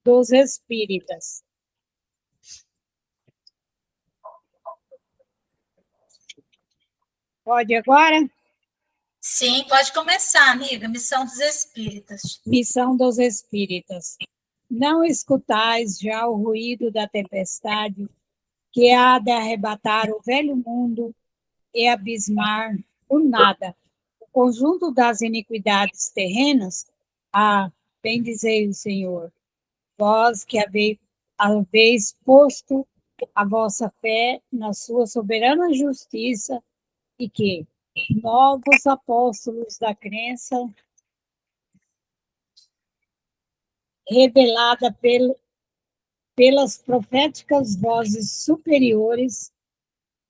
dos Espíritas. Pode agora? Sim, pode começar, amiga. Missão dos Espíritas. Missão dos Espíritas. Não escutais já o ruído da tempestade, que há de arrebatar o velho mundo e abismar por nada o conjunto das iniquidades terrenas? Ah, bendizei o Senhor, vós que haveis posto a vossa fé na sua soberana justiça e que, novos apóstolos da crença, revelada pelas proféticas vozes superiores,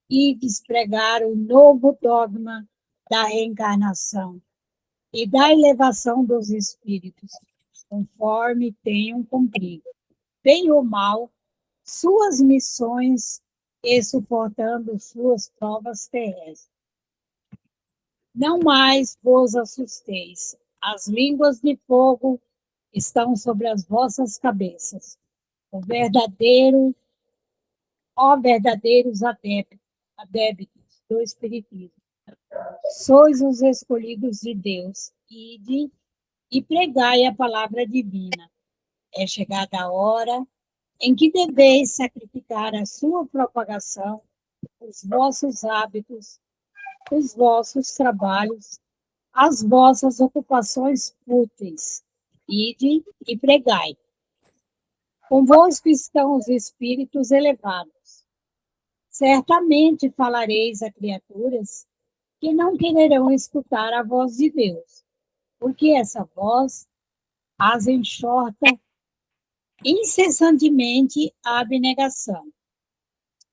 e despregar o novo dogma da reencarnação e da elevação dos espíritos, conforme tenham cumprido, bem ou mal, suas missões e suportando suas provas terrestres. Não mais vos assusteis, as línguas de fogo estão sobre as vossas cabeças. Ó verdadeiros adébitos do Espiritismo, sois os escolhidos de Deus, ide e pregai a palavra divina. É chegada a hora em que deveis sacrificar a sua propagação, os vossos hábitos, os vossos trabalhos, as vossas ocupações fúteis. Ide e pregai. Convosco estão os espíritos elevados. Certamente falareis a criaturas que não quererão escutar a voz de Deus, porque essa voz as enxorta incessantemente a abnegação.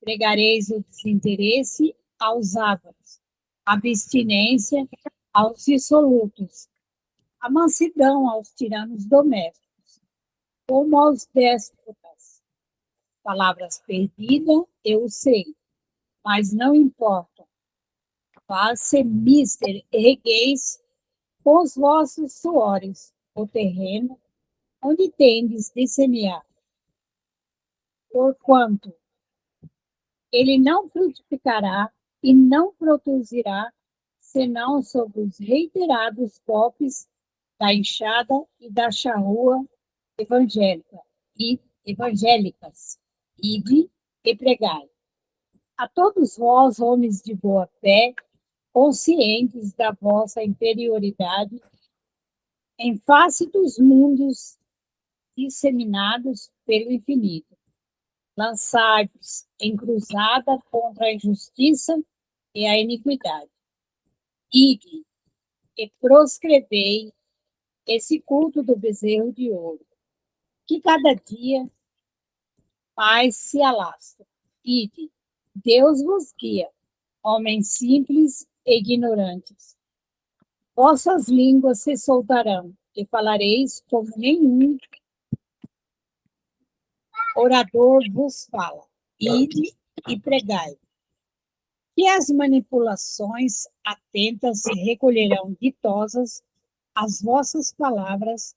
Pregareis o desinteresse aos ávaros, a abstinência aos dissolutos, a mansidão aos tiranos domésticos, como aos déspotas. Palavras perdidas, eu sei, mas não importa. Faz-se mister, ergueis com os vossos suores o terreno onde tendes de semear. Porquanto ele não frutificará e não produzirá, senão sob os reiterados golpes da enxada e da charrua evangélicas. Ide e pregai. A todos vós, homens de boa fé, conscientes da vossa inferioridade, em face dos mundos disseminados pelo infinito, lançai-vos em cruzada contra a injustiça e a iniquidade. Ide e proscrevei esse culto do bezerro de ouro, que cada dia mais se alastra. Ide, Deus vos guia, homens simples e ignorantes. Vossas línguas se soltarão, e falareis como nenhum orador vos fala. Ide e pregai. Que as manipulações atentas recolherão ditosas as vossas palavras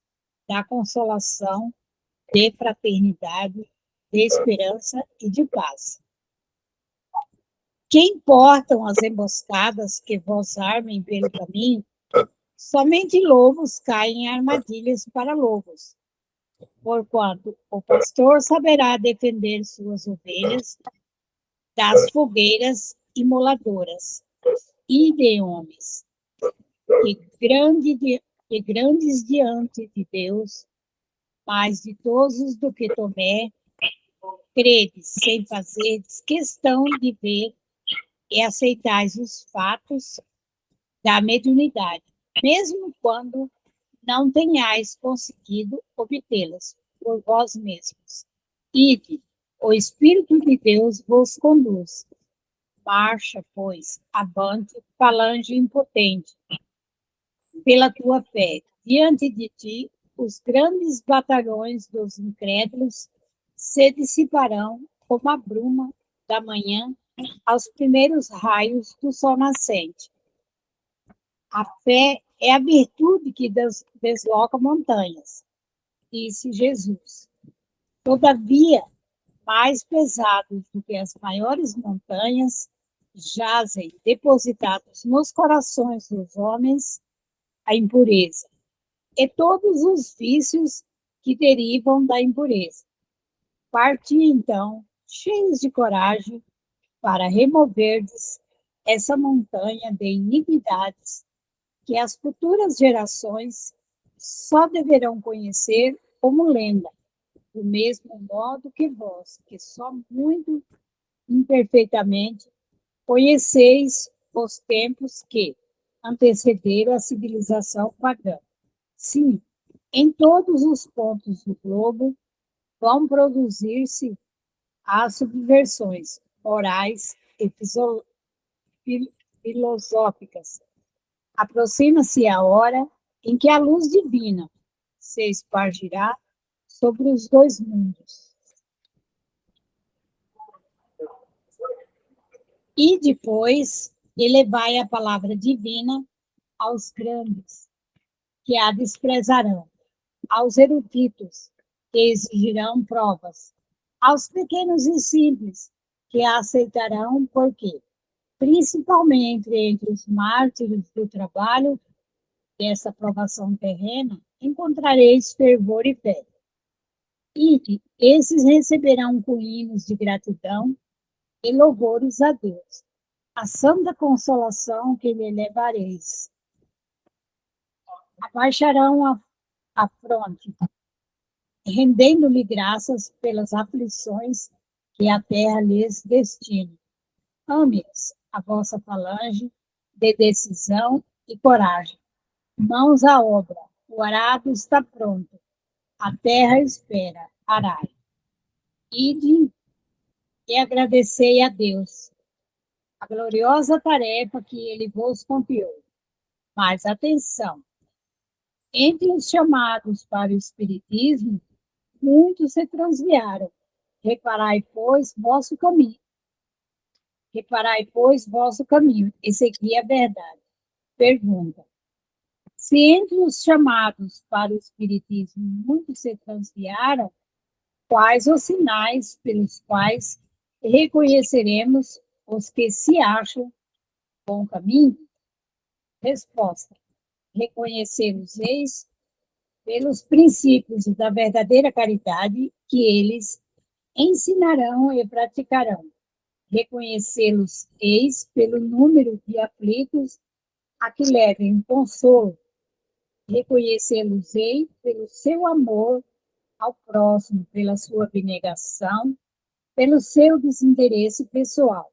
da consolação, de fraternidade, de esperança e de paz. Que importam as emboscadas que vos armem pelo caminho? Somente lobos caem em armadilhas para lobos. Porquanto o pastor saberá defender suas ovelhas das fogueiras imoladoras e de homens, que grandes diante de Deus, mais ditosos do que Tomé, credes, sem fazeres questão de ver e aceitais os fatos da mediunidade, mesmo quando não tenhais conseguido obtê-las por vós mesmos. Ide, o Espírito de Deus vos conduz. Marcha, pois, avante, falange impotente, pela tua fé. Diante de ti, os grandes batalhões dos incrédulos se dissiparão como a bruma da manhã aos primeiros raios do sol nascente. A fé é a virtude que desloca montanhas, disse Jesus. Todavia, mais pesados do que as maiores montanhas, jazem depositados nos corações dos homens a impureza e todos os vícios que derivam da impureza. Parti, então, cheios de coragem, para removerdes essa montanha de iniquidades que as futuras gerações só deverão conhecer como lenda, do mesmo modo que vós, que só muito imperfeitamente conheceis os tempos que antecederam a civilização pagã. Sim, em todos os pontos do globo vão produzir-se as subversões morais e filosóficas. Aproxima-se a hora em que a luz divina se espargirá sobre os dois mundos. E depois elevai a palavra divina aos grandes, que a desprezarão, aos eruditos, que exigirão provas, aos pequenos e simples, que a aceitarão, porque, principalmente entre os mártires do trabalho dessa provação terrena, encontrareis fervor e fé. E esses receberão com hinos de gratidão e louvores a Deus, a santa consolação que lhe levareis. Abaixarão a fronte, rendendo-lhe graças pelas aflições que a terra lhes destina. Ame-as, a vossa falange de decisão e coragem. Mãos à obra, o arado está pronto, a terra espera, arai. Ide e agradecei a Deus a gloriosa tarefa que ele vos confiou. Mas atenção, entre os chamados para o Espiritismo, muitos se transviaram. Reparai, pois, vosso caminho. Reparai, pois, vosso caminho, e segui a verdade. Pergunta: se entre os chamados para o Espiritismo muitos se transviaram, quais os sinais pelos quais reconheceremos os que se acham bom caminho? Resposta: reconhecê-los-eis pelos princípios da verdadeira caridade que eles ensinarão e praticarão. Reconhecê-los-eis pelo número de aflitos a que levem consolo. Reconhecê-los-ei pelo seu amor ao próximo, pela sua abnegação, pelo seu desinteresse pessoal.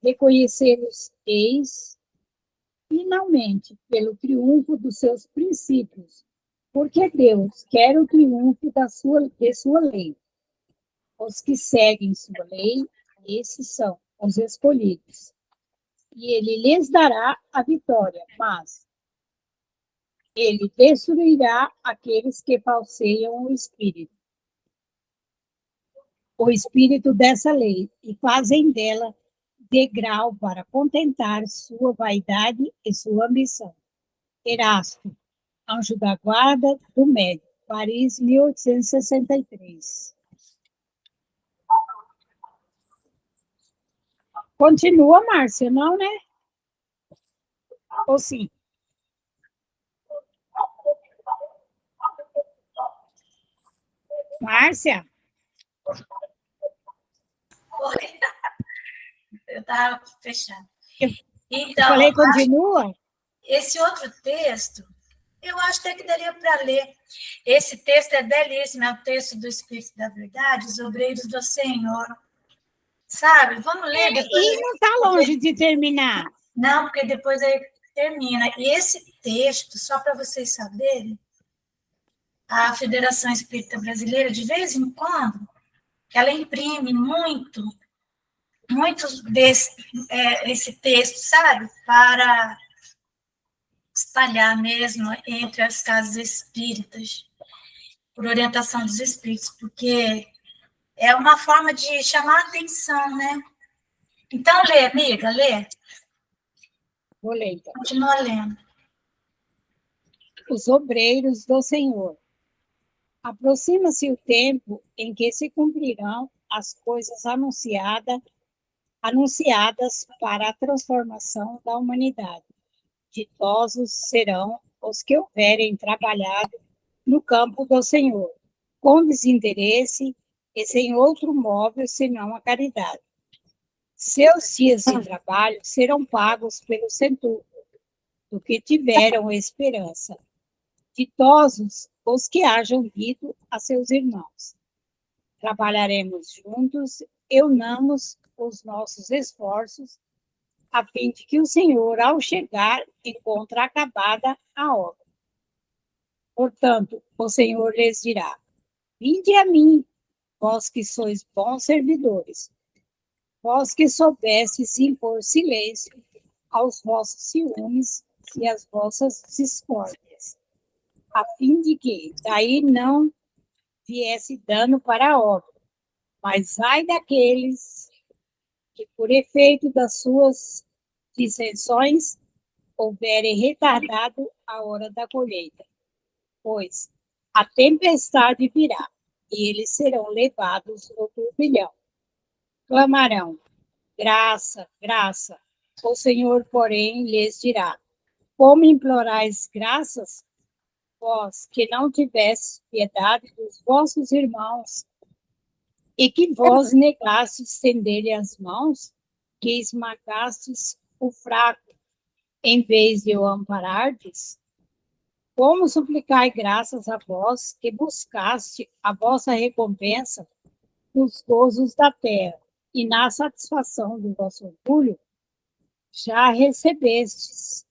Reconhecê-los-eis, finalmente, pelo triunfo dos seus princípios, porque Deus quer o triunfo de sua lei. Os que seguem sua lei, esses são os escolhidos. E ele lhes dará a vitória, mas ele destruirá aqueles que falseiam o espírito dessa lei, e fazem dela degrau para contentar sua vaidade e sua ambição. Erasto, Anjo da Guarda do Médio, Paris, 1863. Continua, Márcia, não, né? Ou sim? Márcia? Oi. Eu estava fechando. Então, eu falei, continua? Esse outro texto, eu acho até que daria para ler. Esse texto é belíssimo, é o texto do Espírito da Verdade, os obreiros do Senhor. Sabe? Vamos ler depois. E não está longe de terminar. Não, porque depois aí termina. E esse texto, só para vocês saberem, a Federação Espírita Brasileira, de vez em quando, ela imprime muitos esse texto, sabe? Para espalhar mesmo entre as casas espíritas, por orientação dos espíritos, porque é uma forma de chamar a atenção, né? Então, lê, amiga, lê. Vou ler, então. Continua lendo. Os obreiros do Senhor. Aproxima-se o tempo em que se cumprirão as coisas anunciadas para a transformação da humanidade. Ditosos serão os que houverem trabalhado no campo do Senhor, com desinteresse e sem outro móvel senão a caridade. Seus dias de trabalho serão pagos pelo centúrio, do que tiveram esperança. Ditosos os que hajam dito a seus irmãos: trabalharemos juntos e unamos os nossos esforços, a fim de que o Senhor, ao chegar, encontre acabada a obra. Portanto, o Senhor lhes dirá: vinde a mim, vós que sois bons servidores, vós que soubestes impor silêncio aos vossos ciúmes e às vossas discórdias, a fim de que daí não viesse dano para a obra. Mas ai daqueles que, por efeito das suas dissensões, houverem retardado a hora da colheita, pois a tempestade virá, e eles serão levados no turbilhão. Clamarão: graça, graça. O Senhor, porém, lhes dirá: como implorais graças, vós que não tivestes piedade dos vossos irmãos, e que vós negastes estender-lhe as mãos, que esmagastes o fraco, em vez de o amparardes? Como suplicai graças a vós, que buscaste a vossa recompensa nos gozos da terra, e na satisfação do vosso orgulho, já recebestes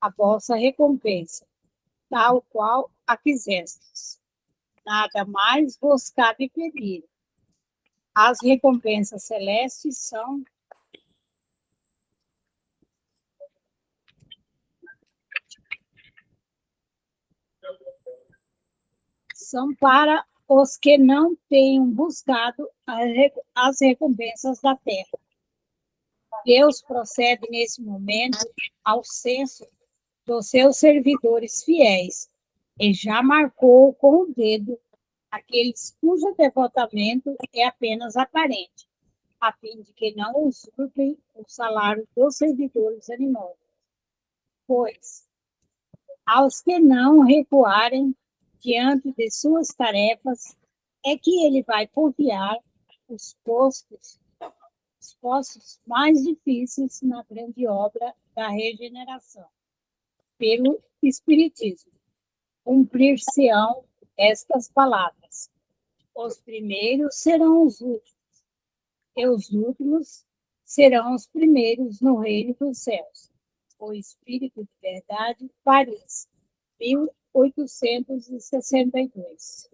a vossa recompensa, tal qual a quisestes. Nada mais vos cabe pedir. As recompensas celestes são para os que não tenham buscado as recompensas da terra. Deus procede nesse momento ao censo dos seus servidores fiéis e já marcou com o dedo aqueles cujo devotamento é apenas aparente, a fim de que não usurpem o salário dos servidores animosos. Pois, aos que não recuarem diante de suas tarefas, é que ele vai confiar os postos mais difíceis na grande obra da regeneração, pelo Espiritismo. Cumprir-se-ão estas palavras: os primeiros serão os últimos, e os últimos serão os primeiros no reino dos céus. O Espírito de Verdade, Paris, 1862.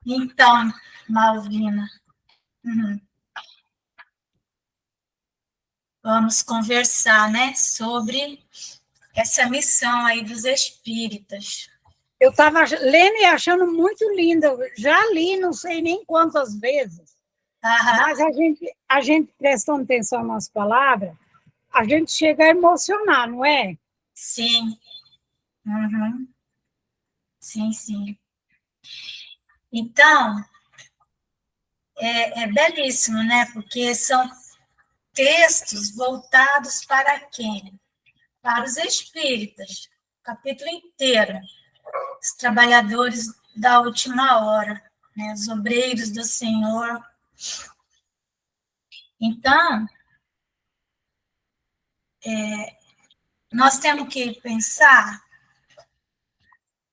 Então, Malvina, vamos conversar, né, sobre essa missão aí dos espíritas. Eu estava lendo e achando muito linda. Eu já li, não sei nem quantas vezes. Mas a gente prestando atenção nas palavras, a gente chega a emocionar, não é? Sim. Sim, sim. Então, é belíssimo, né? Porque são textos voltados para quem? Para os espíritas, o capítulo inteiro. Os trabalhadores da última hora, né? Os obreiros do Senhor. Então, nós temos que pensar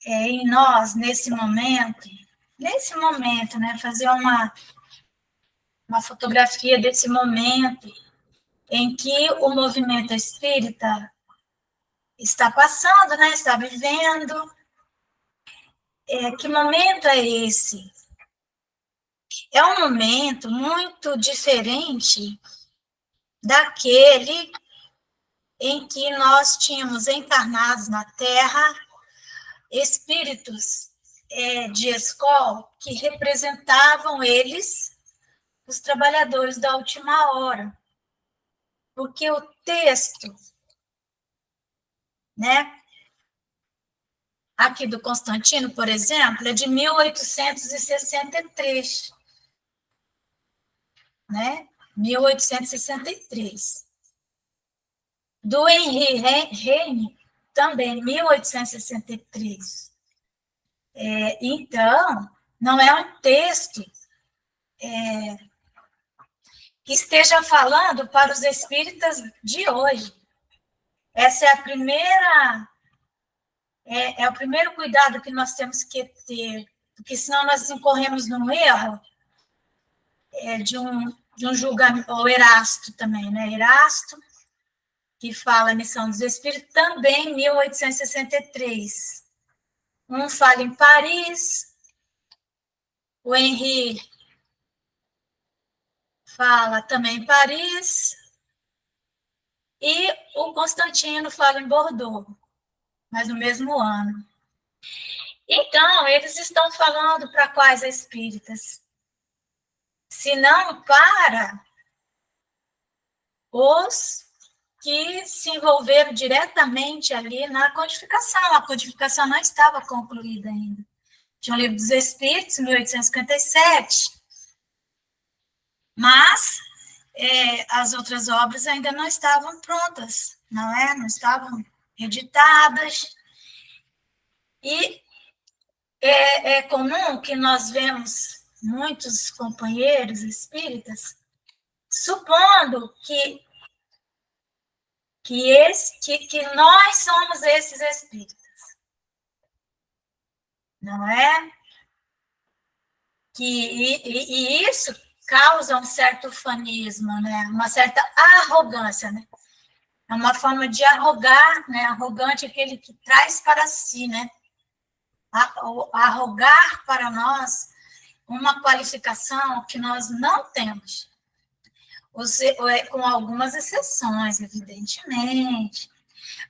em nós, nesse momento, né? Fazer uma fotografia desse momento em que o movimento espírita está passando, né? Está vivendo. Que momento é esse? É um momento muito diferente daquele em que nós tínhamos encarnados na Terra espíritos de escola que representavam eles, os trabalhadores da última hora. Porque o texto, né, aqui do Constantino, por exemplo, é de 1863, né? 1863. Do Henri Heine, também, 1863. Então, não é um texto que esteja falando para os espíritas de hoje. Essa é a primeira, é o primeiro cuidado que nós temos que ter, porque senão nós incorremos num erro de um julgamento, o Erasto também, né? Erasto, que fala a missão dos espíritos, também em 1863. Um fala em Paris, o Henri fala também em Paris, e o Constantino fala em Bordeaux, mas no mesmo ano. Então, eles estão falando para quais espíritas? Se não para os que se envolveram diretamente ali na codificação. A codificação não estava concluída ainda. Tinha o Livro dos Espíritos, 1857, mas as outras obras ainda não estavam prontas, não é? Não estavam editadas. E é comum que nós vemos muitos companheiros espíritas supondo que nós somos esses espíritos, não é? E isso causa um certo ufanismo, né? Uma certa arrogância, né? É uma forma de arrogar, né? Arrogante é aquele que traz para si, né? Arrogar para nós uma qualificação que nós não temos. Com algumas exceções, evidentemente.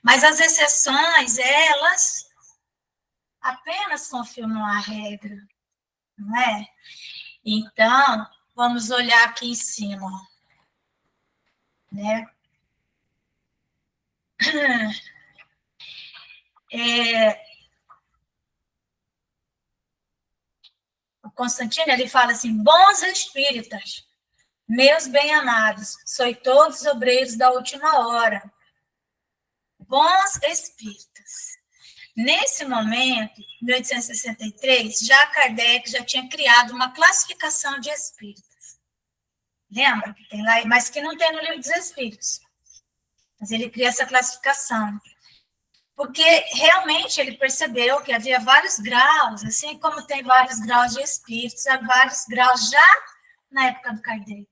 Mas as exceções, elas apenas confirmam a regra, não é? Então, vamos olhar aqui em cima, né? O Constantino, ele fala assim, bons espíritas, meus bem-amados, sois todos obreiros da última hora. Bons espíritas. Nesse momento, em 1863, já Kardec já tinha criado uma classificação de espíritas. Lembra que tem lá, mas que não tem no Livro dos Espíritos. Mas ele cria essa classificação. Porque realmente ele percebeu que havia vários graus, assim como tem vários graus de espíritos, há vários graus já na época do Kardec.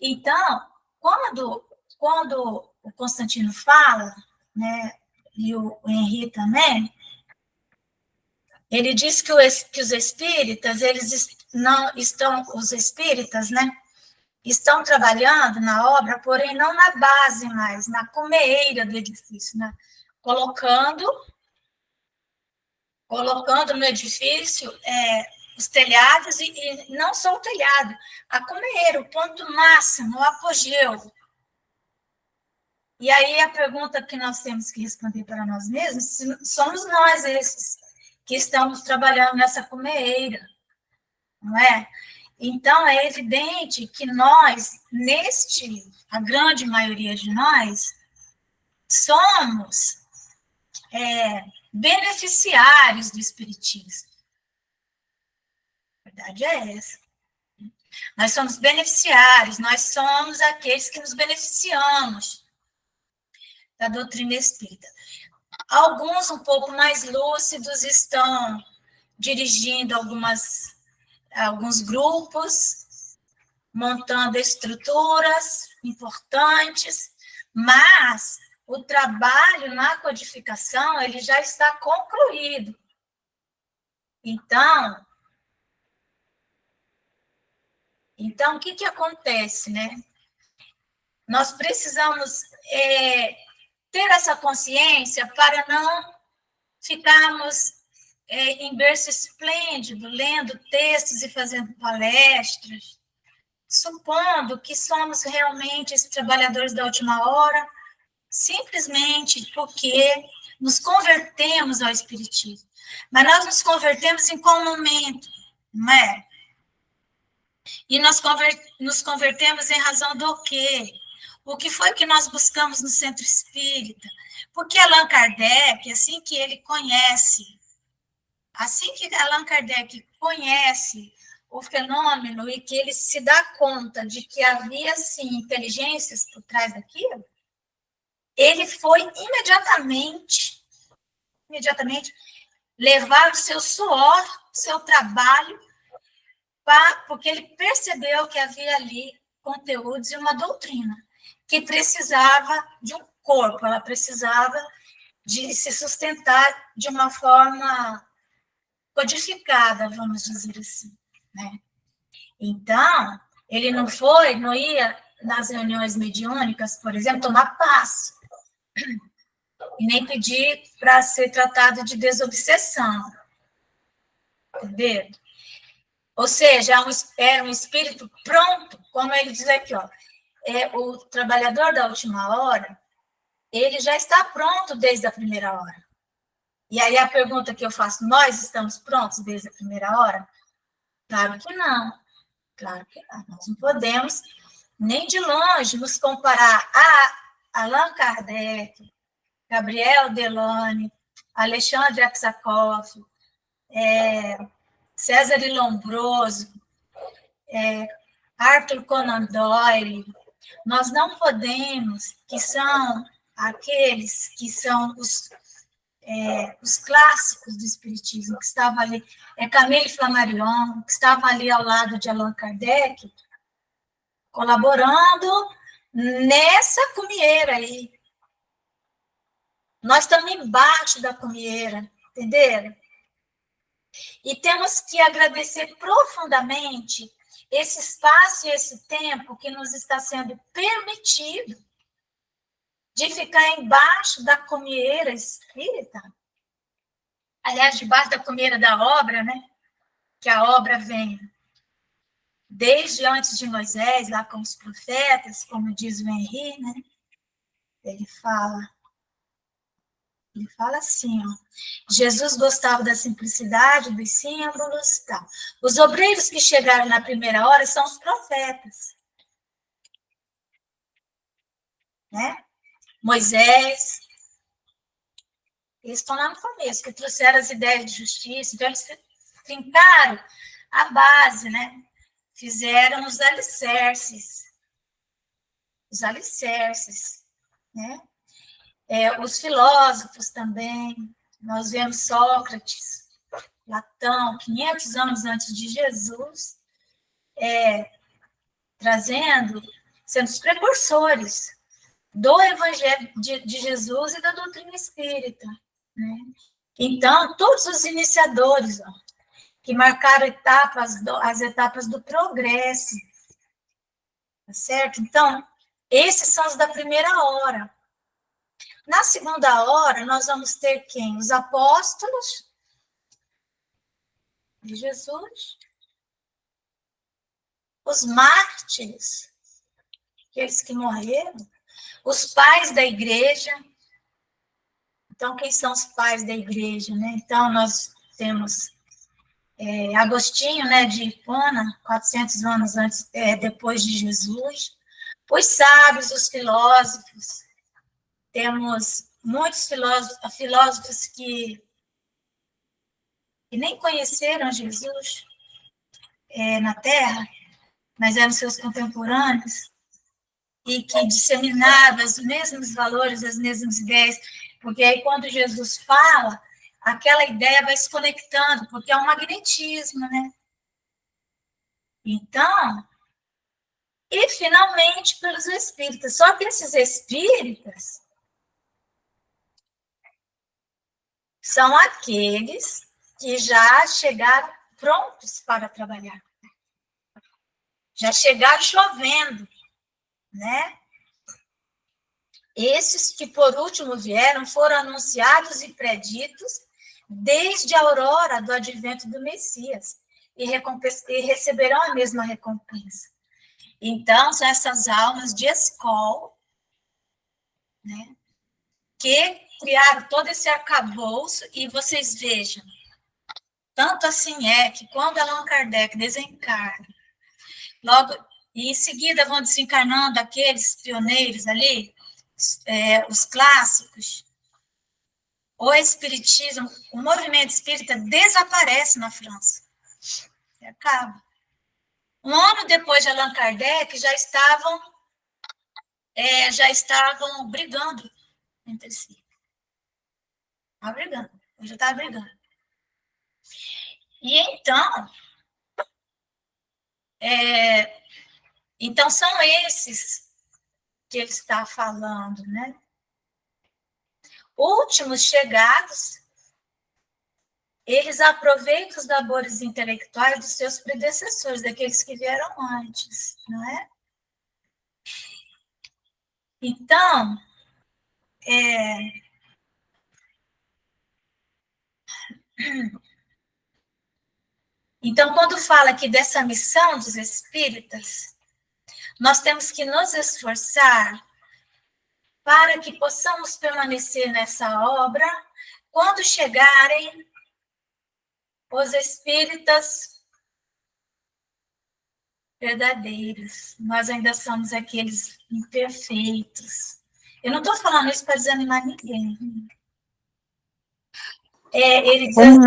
Então, quando o Constantino fala, né, e o Henri também, ele diz que os espíritas, eles não estão, os espíritas, né, estão trabalhando na obra, porém não na base mais, na cumeira do edifício, né, colocando no edifício os telhados, e não só o telhado, a cumeira, o ponto máximo, o apogeu. E aí a pergunta que nós temos que responder para nós mesmos, se somos nós esses que estamos trabalhando nessa cumeira, não é? Então, é evidente que nós, a grande maioria de nós, somos beneficiários do Espiritismo. A verdade é essa. Nós somos beneficiários, nós somos aqueles que nos beneficiamos da doutrina espírita. Alguns um pouco mais lúcidos estão dirigindo alguns grupos, montando estruturas importantes, mas o trabalho na codificação ele já está concluído. Então o que acontece, né? Nós precisamos ter essa consciência para não ficarmos em berço esplêndido, lendo textos e fazendo palestras supondo que somos realmente esses trabalhadores da última hora, simplesmente porque nos convertemos ao Espiritismo. Mas nós nos convertemos em qual momento, não é? E nós nos convertemos em razão do quê? O que foi que nós buscamos no Centro Espírita? Porque Allan Kardec, assim que Allan Kardec conhece o fenômeno e que ele se dá conta de que havia, sim, inteligências por trás daquilo, ele foi imediatamente levar o seu suor, o seu trabalho, porque ele percebeu que havia ali conteúdos e uma doutrina que precisava de um corpo, ela precisava de se sustentar de uma forma codificada, vamos dizer assim, né? Então, ele não ia nas reuniões mediúnicas, por exemplo, tomar passe, e nem pedir para ser tratado de desobsessão, entendeu? Ou seja, era um espírito pronto, como ele diz aqui, ó, o trabalhador da última hora, ele já está pronto desde a primeira hora. E aí a pergunta que eu faço, nós estamos prontos desde a primeira hora? Claro que não. Claro que não. Nós não podemos nem de longe nos comparar a Allan Kardec, Gabriel Delane, Alexandre Aksakov, César Lombroso, Arthur Conan Doyle. Nós não podemos, que são aqueles que são os clássicos do Espiritismo, que estavam ali, Camille Flammarion, que estava ali ao lado de Allan Kardec, colaborando nessa cumieira aí. Nós estamos embaixo da cumieira, entenderam? E temos que agradecer profundamente esse espaço e esse tempo que nos está sendo permitido de ficar embaixo da cumieira espírita. Aliás, debaixo da cumieira da obra, né? Que a obra vem desde antes de Moisés, lá com os profetas, como diz o Henri, né? Ele fala assim, ó, Jesus gostava da simplicidade, dos símbolos, tal. Os obreiros que chegaram na primeira hora são os profetas, né? Moisés, eles estão lá no começo, que trouxeram as ideias de justiça, então eles fincaram a base, né? Fizeram os alicerces, né? Os filósofos também, nós vemos Sócrates, Platão, 500 anos antes de Jesus, sendo os precursores do Evangelho de Jesus e da doutrina espírita, né? Então, todos os iniciadores, ó, que marcaram as etapas do progresso, tá certo? Então, esses são os da primeira hora. Na segunda hora, nós vamos ter quem? Os apóstolos de Jesus, os mártires, aqueles que morreram, os pais da igreja. Então, quem são os pais da igreja, né? Então, nós temos Agostinho, né, de Hipona, 400 anos depois de Jesus. Os sábios, os filósofos. Temos muitos filósofos que nem conheceram Jesus na Terra, mas eram seus contemporâneos, e que disseminavam os mesmos valores, as mesmas ideias, porque aí quando Jesus fala, aquela ideia vai se conectando, porque é um magnetismo, né? Então, e finalmente pelos espíritas. Só que esses espíritas são aqueles que já chegaram prontos para trabalhar. Já chegaram chovendo, né? Esses que por último vieram foram anunciados e preditos desde a aurora do advento do Messias e receberão a mesma recompensa. Então, são essas almas de escola, né, que criaram todo esse arcabouço, e vocês vejam, tanto assim é que quando Allan Kardec desencarna, logo, e em seguida vão desencarnando aqueles pioneiros ali, os clássicos, o espiritismo, o movimento espírita desaparece na França. Acaba. Um ano depois de Allan Kardec, já estavam brigando entre si. Estavam brigando. Eu já estava brigando. E então são esses que ele está falando, né? Últimos chegados, eles aproveitam os labores intelectuais dos seus predecessores, daqueles que vieram antes, não é? Então, quando fala aqui dessa missão dos espíritas, nós temos que nos esforçar para que possamos permanecer nessa obra quando chegarem os espíritas verdadeiros. Nós ainda somos aqueles imperfeitos. Eu não estou falando isso para desanimar ninguém. Ele diz assim,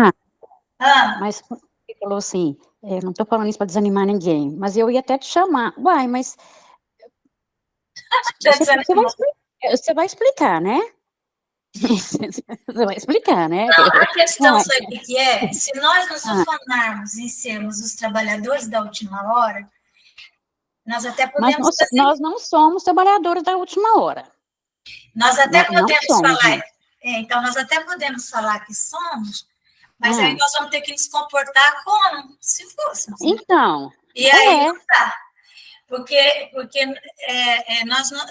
mas ele falou assim, não estou falando isso para desanimar ninguém, mas eu ia até te chamar. Uai, mas você vai explicar, né? Você vai explicar, né? Não, a questão, sabe o que é? Se nós nos ufanarmos em sermos os trabalhadores da última hora, nós até podemos... Mas nós não somos trabalhadores da última hora. Nós até podemos falar... então, nós até podemos falar que somos, mas aí nós vamos ter que nos comportar como se fôssemos. Então. E aí não dá. Porque nós não...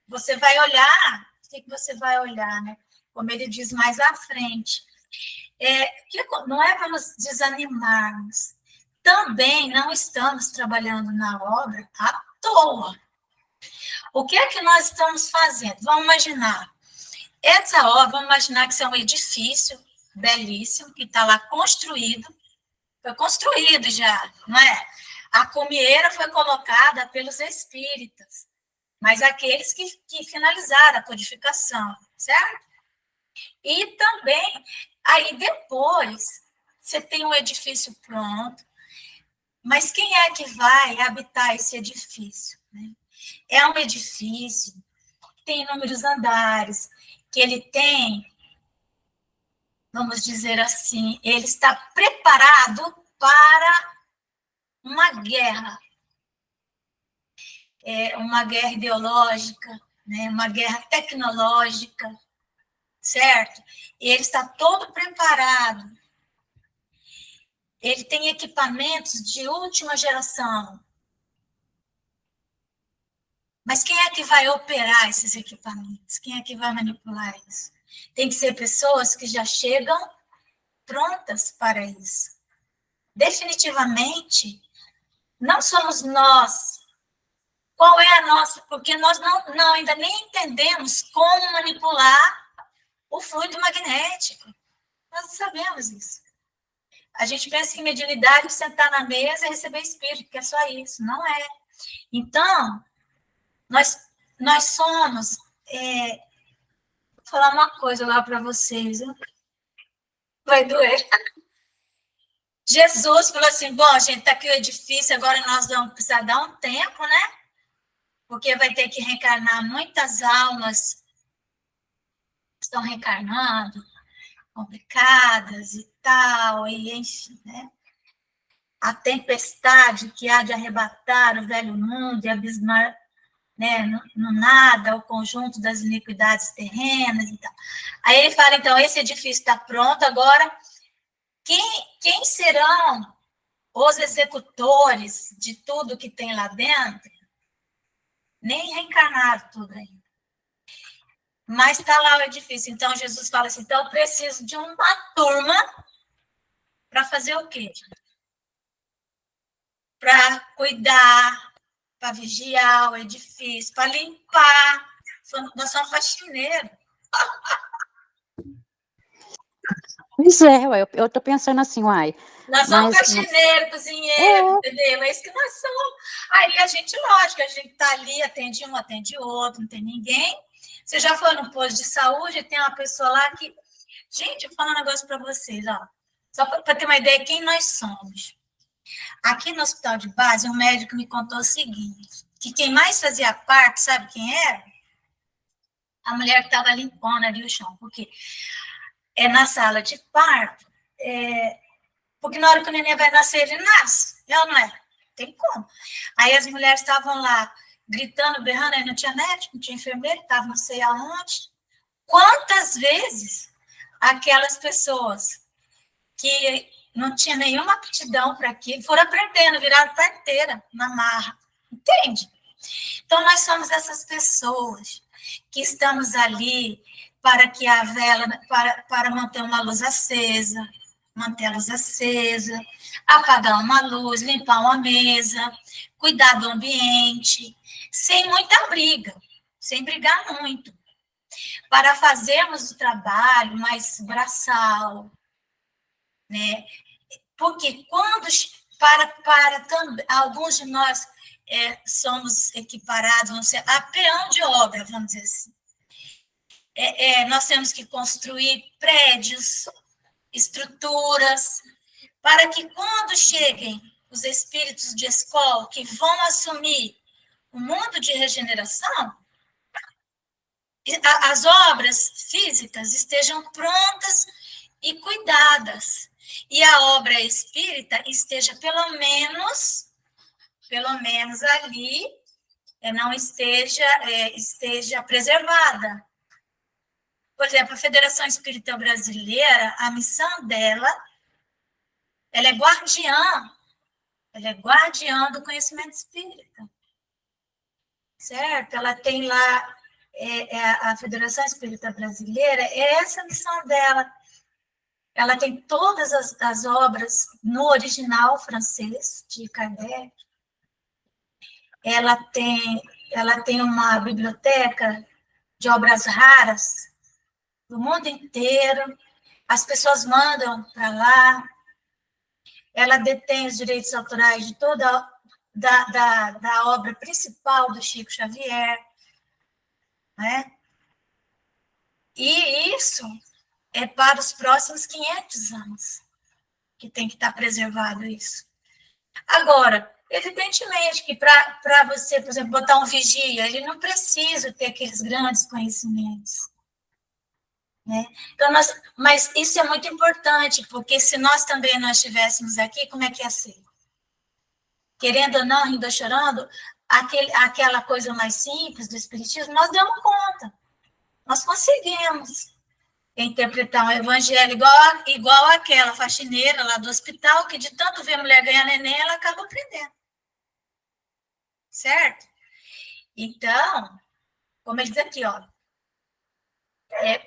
você vai olhar... O que você vai olhar, né? Como ele diz mais à frente. Não é para nos desanimarmos. Também não estamos trabalhando na obra à toa. O que é que nós estamos fazendo? Vamos imaginar. Essa obra, vamos imaginar que isso é um edifício belíssimo, que está lá construído. Foi construído já, não é? A cumieira foi colocada pelos espíritas, mas aqueles que finalizaram a codificação, certo? E também, aí depois, você tem um edifício pronto, mas quem é que vai habitar esse edifício? Né? É um edifício que tem inúmeros andares, que ele tem, vamos dizer assim, ele está preparado para uma guerra. Uma guerra ideológica, né? Uma guerra tecnológica, certo? E ele está todo preparado. Ele tem equipamentos de última geração. Mas quem é que vai operar esses equipamentos? Quem é que vai manipular isso? Tem que ser pessoas que já chegam prontas para isso. Definitivamente, não somos nós. Qual é a nossa? Porque nós ainda nem entendemos como manipular o fluido magnético. Nós não sabemos isso. A gente pensa que mediunidade é sentar na mesa e receber espírito, que é só isso. Não é. Então, nós somos... vou falar uma coisa lá para vocês. Vai doer. Jesus falou assim, bom, gente, está aqui o edifício, agora nós vamos precisar dar um tempo, né? Porque vai ter que reencarnar muitas almas que estão reencarnando, complicadas e tal, e enfim, né? A tempestade que há de arrebatar o velho mundo e abismar, né, no nada o conjunto das iniquidades terrenas e tal. Aí ele fala, então, esse edifício está pronto, agora quem serão os executores de tudo que tem lá dentro? Nem reencarnaram tudo ainda. Mas está lá o edifício. Então, Jesus fala assim, então eu preciso de uma turma para fazer o quê? Para cuidar, para vigiar o edifício, para limpar. Nós somos faxineiros. Pois é, eu tô pensando assim, uai. Nós somos faxineiros, cozinheiros, entendeu? É isso que nós somos. Aí a gente, lógico, a gente tá ali, atende um, atende outro, não tem ninguém. Você já foi no posto de saúde, tem uma pessoa lá que... Gente, eu vou falar um negócio para vocês, ó. Só para ter uma ideia de quem nós somos. Aqui no hospital de base, um médico me contou o seguinte, que quem mais fazia parte, sabe quem era? A mulher que estava limpando ali o chão. Porque na sala de parto, porque na hora que o neném vai nascer, ele nasce. Ela não é? Tem como. Aí as mulheres estavam lá gritando, berrando, aí não tinha médico, não tinha enfermeiro, estava não sei aonde. Quantas vezes aquelas pessoas que não tinham nenhuma aptidão para aquilo foram aprendendo, viraram parteira na marra. Entende? Então, nós somos essas pessoas que estamos ali para que a vela, para manter uma luz acesa, manter a luz acesa, apagar uma luz, limpar uma mesa, cuidar do ambiente, sem muita briga, sem brigar muito, para fazermos o trabalho mais braçal, né? Porque quando, para alguns de nós somos equiparados, vamos ser a peão de obra, vamos dizer assim. Nós temos que construir prédios, estruturas, para que quando cheguem os espíritos de escola que vão assumir o mundo de regeneração, as obras físicas estejam prontas e cuidadas, e a obra espírita esteja pelo menos ali, não esteja preservada. Por exemplo, a Federação Espírita Brasileira, a missão dela, ela é guardiã do conhecimento espírita, certo? Ela tem lá, a Federação Espírita Brasileira, é essa a missão dela. Ela tem todas as obras no original francês de Kardec. Ela tem uma biblioteca de obras raras do mundo inteiro. As pessoas mandam para lá. Ela detém os direitos autorais de toda da obra principal do Chico Xavier, né? E isso é para os próximos 500 anos que tem que estar preservado isso. Agora, evidentemente que para você, por exemplo, botar um vigia, ele não precisa ter aqueles grandes conhecimentos, né? Então, mas isso é muito importante, porque se nós também não estivéssemos aqui, como é que ia ser? Querendo ou não, rindo ou chorando, aquela coisa mais simples do espiritismo, nós damos conta, nós conseguimos interpretar um evangelho igual aquela faxineira lá do hospital, que de tanto ver a mulher ganhar neném, ela acaba aprendendo. Certo? Então, como ele diz aqui, ó,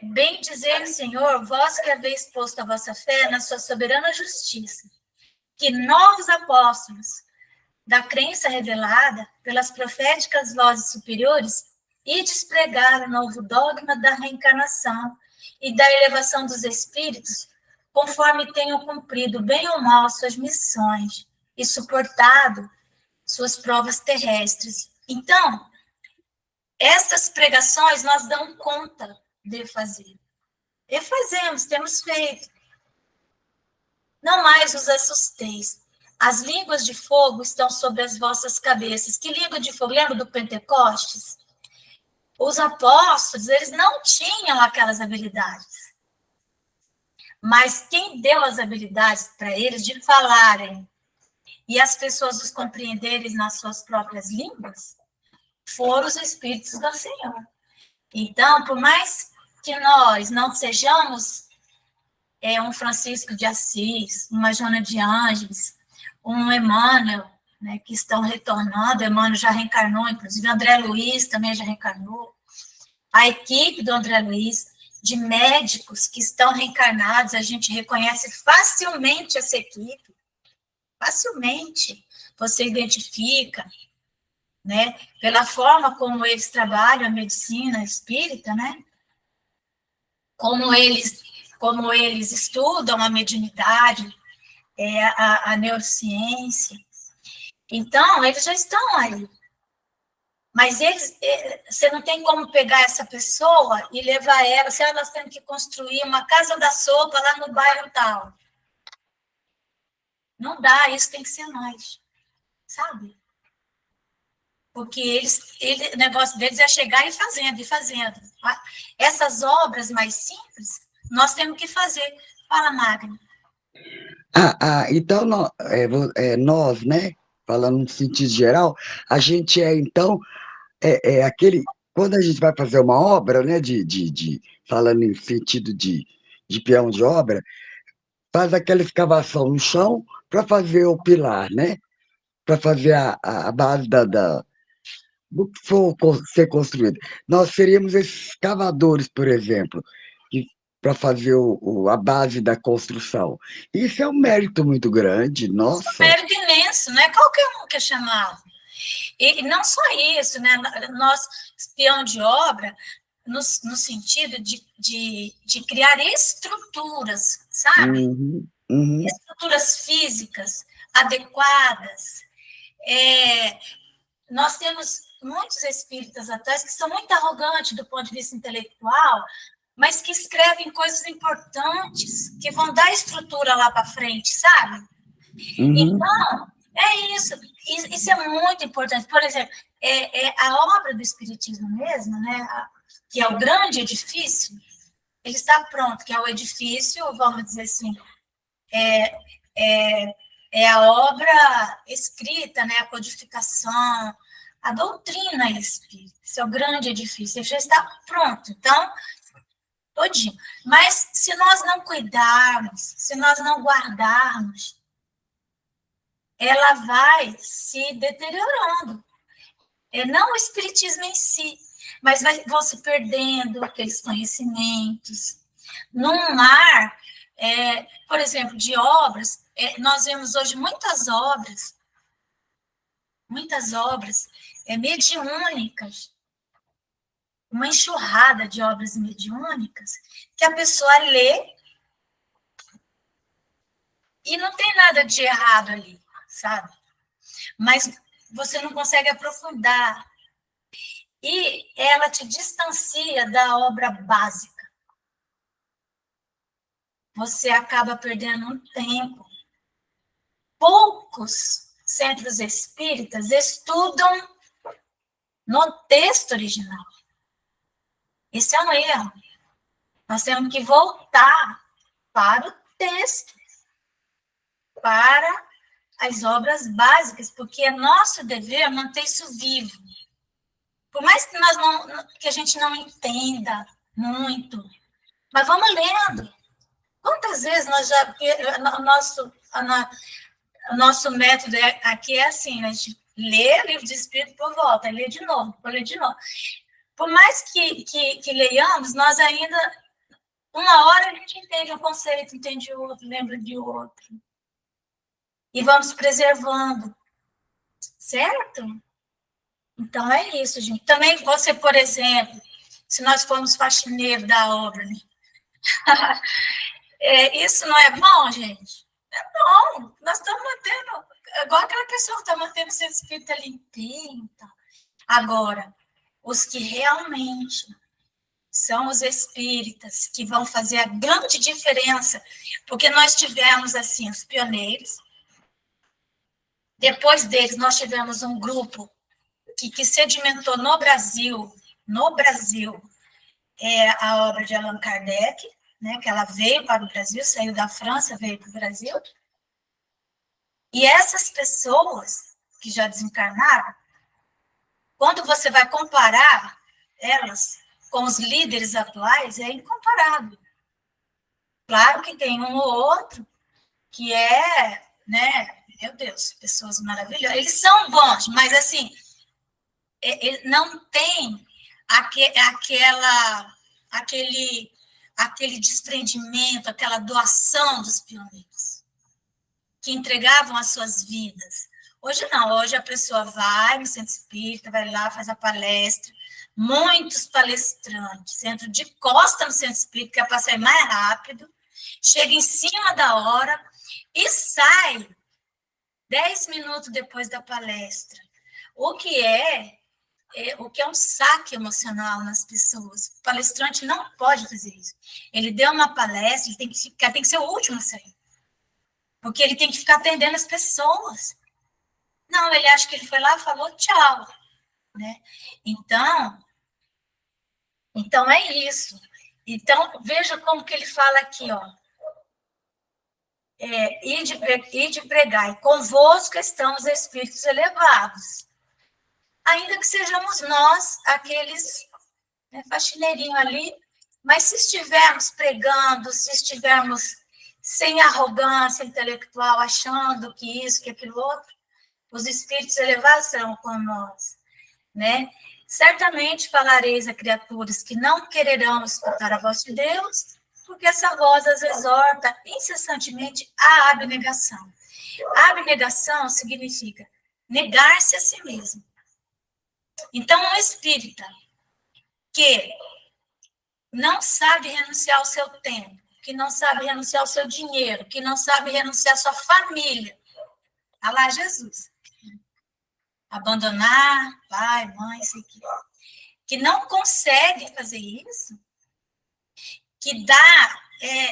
bem dizer, Senhor, vós que haveis posto a vossa fé na sua soberana justiça, que novos apóstolos da crença revelada pelas proféticas vozes superiores e despregar o novo dogma da reencarnação e da elevação dos espíritos, conforme tenham cumprido bem ou mal suas missões e suportado suas provas terrestres. Então, essas pregações nós damos conta de fazer. E fazemos, temos feito. Não mais os assusteis. As línguas de fogo estão sobre as vossas cabeças. Que língua de fogo? Lembra do Pentecostes? Os apóstolos, eles não tinham aquelas habilidades. Mas quem deu as habilidades para eles de falarem e as pessoas os compreenderem nas suas próprias línguas foram os Espíritos do Senhor. Então, por mais que nós não sejamos um Francisco de Assis, uma Joana de Ângeles, um Emmanuel, né, que estão retornando, Emmanuel já reencarnou, inclusive André Luiz também já reencarnou, a equipe do André Luiz, de médicos que estão reencarnados, a gente reconhece facilmente essa equipe, facilmente, você identifica, né? Pela forma como eles trabalham a medicina espírita, né? Como eles estudam a mediunidade, a neurociência. Então, eles já estão aí. Mas você não tem como pegar essa pessoa e levar ela, se nós temos que construir uma casa da sopa lá no bairro tal. Não dá, isso tem que ser nós, sabe? Porque o negócio deles é chegar e fazendo, e fazendo. Essas obras mais simples, nós temos que fazer. Fala, Magno. Então, nós, né, falando no sentido geral, a gente então, aquele, quando a gente vai fazer uma obra, né, falando em sentido de peão de obra, faz aquela escavação no chão para fazer o pilar, né, para fazer a base do que for ser construído. Nós seríamos esses cavadores, por exemplo, para fazer a base da construção. Isso é um mérito muito grande, nossa. É um mérito imenso, não é qualquer um que é chamado. E não só isso, né? Nós, peão de obra, no sentido de criar estruturas, sabe? Estruturas físicas adequadas. Nós temos muitos espíritas atuais que são muito arrogantes do ponto de vista intelectual, mas que escrevem coisas importantes, que vão dar estrutura lá para frente, sabe? Então, é isso. Isso é muito importante. Por exemplo, a obra do Espiritismo mesmo, né, que é o grande edifício, ele está pronto, que é o edifício, vamos dizer assim, é a obra escrita, né, a codificação, a doutrina espírita. Esse é o grande edifício, ele já está pronto. Então, todinho. Mas se nós não cuidarmos, se nós não guardarmos, ela vai se deteriorando. Não o espiritismo em si, mas vão se perdendo aqueles conhecimentos. Num mar, por exemplo, de obras, nós vemos hoje muitas obras mediúnicas, uma enxurrada de obras mediúnicas, que a pessoa lê e não tem nada de errado ali, sabe? Mas você não consegue aprofundar. E ela te distancia da obra básica. Você acaba perdendo um tempo. Poucos centros espíritas estudam no texto original. Esse é um erro. Nós temos que voltar para o texto, para as obras básicas, porque é nosso dever manter isso vivo. Por mais que a gente não entenda muito, mas vamos lendo. Quantas vezes nós já... O nosso método aqui é assim, a gente lê o livro de Espírito, depois volta, lê de novo, depois lê de novo. Por mais que leiamos, nós ainda... Uma hora a gente entende um conceito, entende outro, lembra de outro. E vamos preservando. Certo? Então, é isso, gente. Também você, por exemplo, se nós formos faxineiros da obra, né? Isso não é bom, gente? É bom. Nós estamos mantendo, igual aquela pessoa que está mantendo o seu espírito limpinho. Tá? Agora, os que realmente são os espíritas que vão fazer a grande diferença, porque nós tivemos, assim, os pioneiros, depois deles nós tivemos um grupo que sedimentou no Brasil, a obra de Allan Kardec, né, que ela veio para o Brasil, saiu da França, veio para o Brasil. E essas pessoas que já desencarnaram, quando você vai comparar elas com os líderes atuais, é incomparável. Claro que tem um ou outro que né, meu Deus, pessoas maravilhosas. Eles são bons, mas assim, ele não tem aquele desprendimento, aquela doação dos pioneiros, que entregavam as suas vidas. Hoje não, hoje a pessoa vai no centro espírita, vai lá, faz a palestra, muitos palestrantes entram de costa no centro espírita, que é para sair mais rápido, chega em cima da hora e sai 10 minutos depois da palestra. O que é um saque emocional nas pessoas. O palestrante não pode fazer isso. Ele deu uma palestra, ele tem que ser o último a sair. Porque ele tem que ficar atendendo as pessoas. Não, ele acha que ele foi lá e falou tchau. Né? Então é isso. Então, veja como que ele fala aqui, ó. Ide pregai, convosco estão os espíritos elevados. Ainda que sejamos nós, aqueles faxineirinhos ali, mas se estivermos pregando, se estivermos sem arrogância intelectual, achando que isso, que aquilo outro, os espíritos elevados serão com nós, né? Certamente falareis a criaturas que não quererão escutar a voz de Deus, porque essa voz as exorta incessantemente à abnegação. A abnegação significa negar-se a si mesmo. Então, um espírita que não sabe renunciar ao seu tempo, que não sabe renunciar ao seu dinheiro, que não sabe renunciar à sua família, a lá Jesus. Abandonar pai, mãe, isso aqui. Que não consegue fazer isso, que dá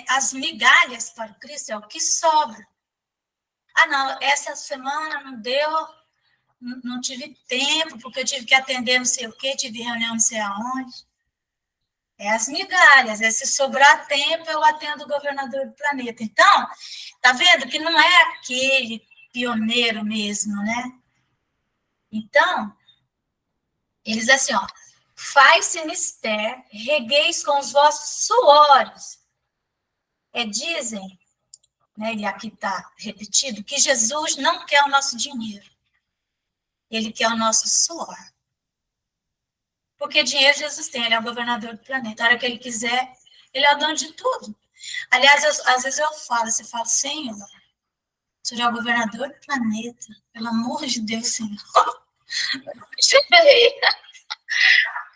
as migalhas para o Cristo, é o que sobra. Ah, não, essa semana não deu, não tive tempo, porque eu tive que atender não sei o quê, tive reunião não sei aonde. É as migalhas, se sobrar tempo, eu atendo o governador do planeta. Então, tá vendo que não é aquele pioneiro mesmo, né? Então, eles assim, ó, faz-se mister, regueis com os vossos suores. Dizem, né, e aqui está repetido, que Jesus não quer o nosso dinheiro. Ele quer o nosso suor. Porque dinheiro Jesus tem, ele é o governador do planeta. A hora que ele quiser, ele é o dono de tudo. Aliás, às vezes eu falo, você fala, Senhor, o Senhor é o governador do planeta. Pelo amor de Deus, Senhor.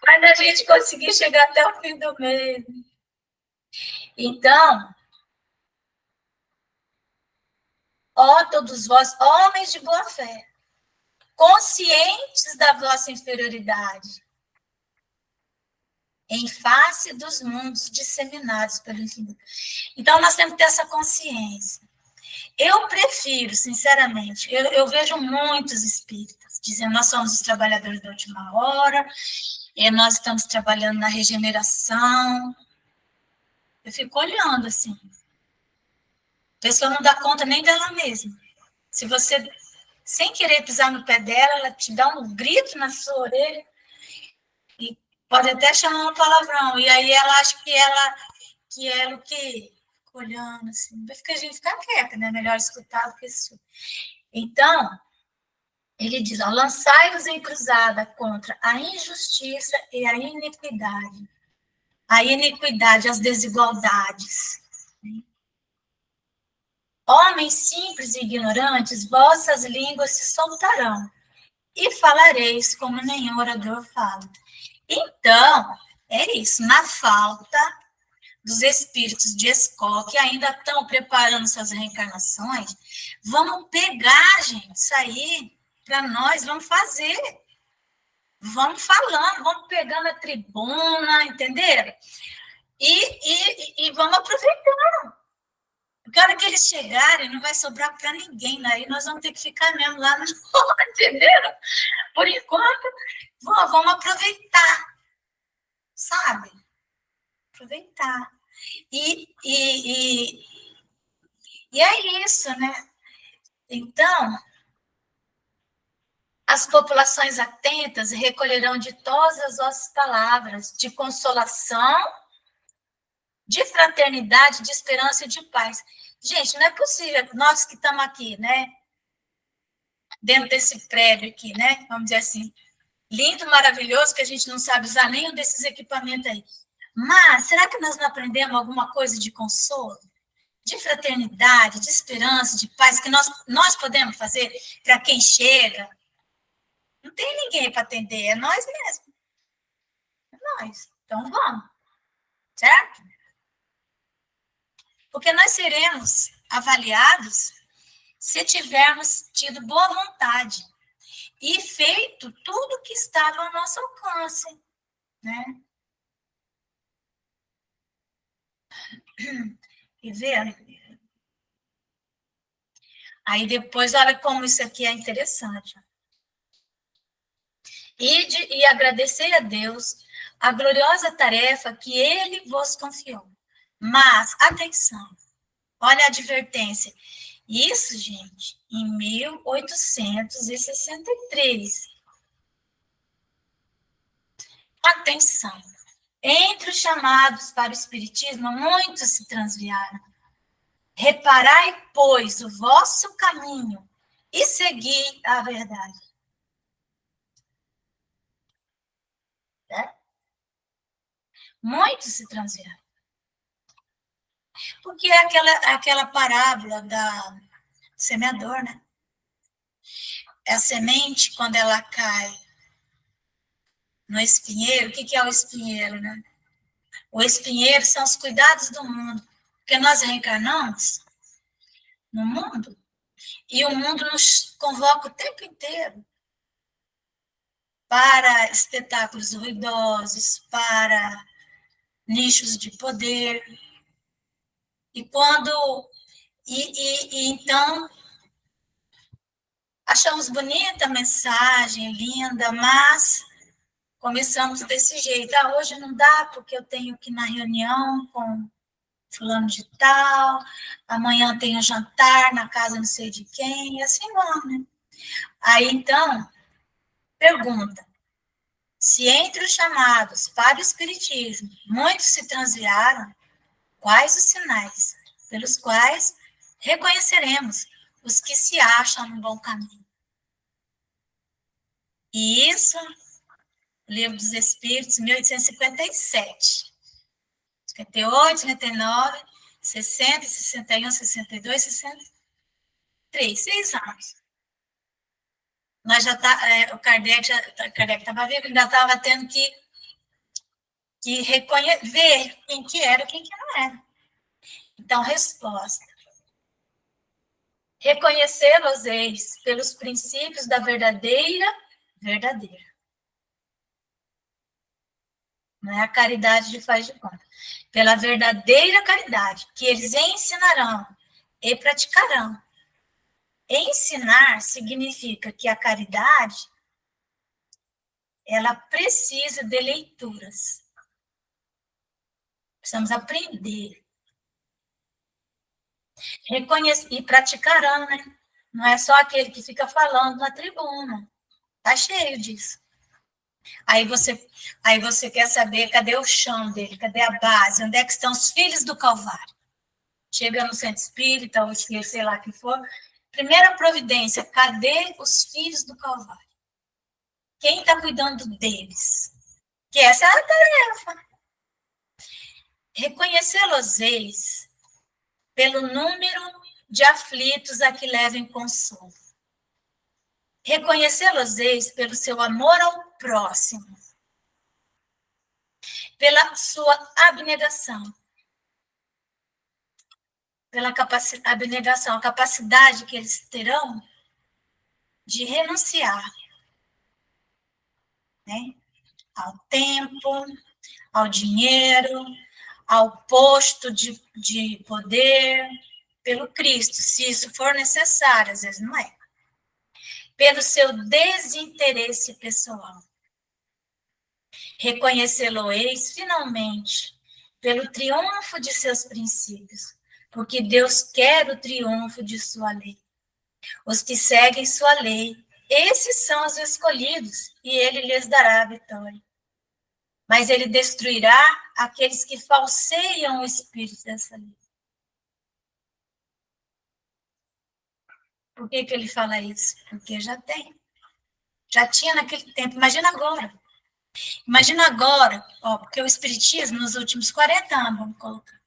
Mas a gente conseguir chegar até o fim do mês. Então, ó todos vós, homens de boa fé, conscientes da vossa inferioridade, em face dos mundos disseminados pelo infinito. Então, nós temos que ter essa consciência. Eu prefiro, sinceramente, eu vejo muitos espíritas dizendo, nós somos os trabalhadores da última hora, nós estamos trabalhando na regeneração. Eu fico olhando, assim. A pessoa não dá conta nem dela mesma. Se você, sem querer pisar no pé dela, ela te dá um grito na sua orelha, e pode até chamar um palavrão, e aí ela acha que ela o quê? Olhando, assim. A gente ficar quieta, né? Melhor escutar do que isso. Então, ele diz, ó, lançai-vos em cruzada contra a injustiça e a iniquidade. A iniquidade, as desigualdades. Homens simples e ignorantes, vossas línguas se soltarão, e falareis como nenhum orador fala. Então, é isso, na falta dos espíritos de escola que ainda estão preparando suas reencarnações, vamos pegar, gente, isso aí para nós, vamos fazer. Vamos falando, vamos pegando a tribuna, entenderam? E vamos aproveitando. Porque a hora que eles chegarem, não vai sobrar para ninguém, aí nós vamos ter que ficar mesmo lá, entenderam? Por enquanto, vamos aproveitar, sabe? Aproveitar. E é isso, né? Então, as populações atentas recolherão de todas as vossas palavras de consolação, de fraternidade, de esperança e de paz. Gente, não é possível, nós que estamos aqui, né? Dentro desse prédio aqui, né? Vamos dizer assim, lindo, maravilhoso, que a gente não sabe usar nenhum desses equipamentos aí. Mas, será que nós não aprendemos alguma coisa de consolo? de fraternidade, de esperança, de paz, que nós podemos fazer para quem chega. Não tem ninguém para atender, é nós mesmos. É nós. Então, vamos. Certo? Porque nós seremos avaliados se tivermos tido boa vontade e feito tudo que estava ao nosso alcance, né? E ver. Aí depois, olha como isso aqui é interessante. E agradecer a Deus a gloriosa tarefa que Ele vos confiou. Mas, atenção, olha a advertência. Isso, gente, em 1863. Atenção. Entre os chamados para o Espiritismo, muitos se transviaram. Reparai, pois, o vosso caminho e segui a verdade. Né? Muitos se transviaram. Porque é aquela parábola do semeador, né? É a semente, quando ela cai no espinheiro, o que é o espinheiro, né? O espinheiro são os cuidados do mundo. Porque nós reencarnamos no mundo e o mundo nos convoca o tempo inteiro para espetáculos ruidosos, para nichos de poder. E quando... então, achamos bonita a mensagem, linda, mas começamos desse jeito. Hoje não dá porque eu tenho que ir na reunião com fulano de tal, amanhã tenho jantar na casa não sei de quem, e assim vão, né? Aí, então, pergunta, se entre os chamados para o Espiritismo, muitos se transviaram, quais os sinais pelos quais reconheceremos os que se acham no bom caminho? E isso, Livro dos Espíritos, 1857. 58, 59, 60, 61, 62, 63, 6 anos. Nós já o Kardec estava vivo, ainda estava tendo que ver quem que era e quem que não era. Então, resposta. Reconhecê-los pelos princípios da verdadeira. Não é a caridade de faz de conta. Pela verdadeira caridade, que eles ensinarão e praticarão. Ensinar significa que a caridade, ela precisa de leituras. Precisamos aprender. Reconhecer e praticarão, né? Não é só aquele que fica falando na tribuna. Tá cheio disso. Aí você quer saber cadê o chão dele, cadê a base, onde é que estão os filhos do Calvário? Chega no centro espírita, ou sei lá o que for. Primeira providência, cadê os filhos do Calvário? Quem está cuidando deles? Que essa é a tarefa. Reconhecê-los pelo número de aflitos a que levem consolo. Reconhecê-los pelo seu amor ao próximo. Pela sua abnegação. Pela abnegação, a capacidade que eles terão de renunciar, né, ao tempo, ao dinheiro, ao posto de poder, pelo Cristo, se isso for necessário, às vezes não é. Pelo seu desinteresse pessoal. Reconhecê-lo-eis, finalmente, pelo triunfo de seus princípios, porque Deus quer o triunfo de sua lei. Os que seguem sua lei, esses são os escolhidos, e ele lhes dará a vitória. Mas ele destruirá aqueles que falseiam o espírito dessa lei. Por que ele fala isso? Porque já tem. Já tinha naquele tempo. Imagina agora. Porque o espiritismo, nos últimos 40 anos, vamos colocar,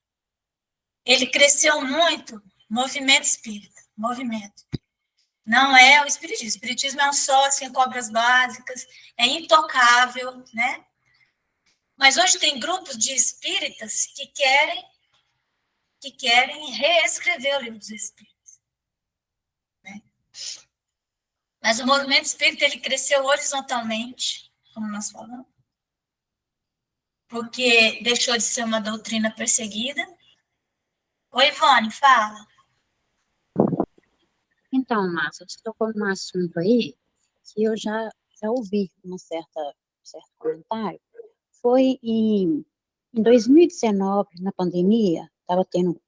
ele cresceu muito, movimento espírita, movimento. Não é o espiritismo. O espiritismo é um só, assim, cobras básicas, é intocável, né? Mas hoje tem grupos de espíritas que querem reescrever o livro dos espíritos, né? Mas o movimento espírita, ele cresceu horizontalmente, como nós falamos, porque deixou de ser uma doutrina perseguida. Oi, Ivone, fala. Então, Márcia, você tocou num assunto aí que eu já ouvi certo comentário. Foi em 2019, na pandemia, estava tendo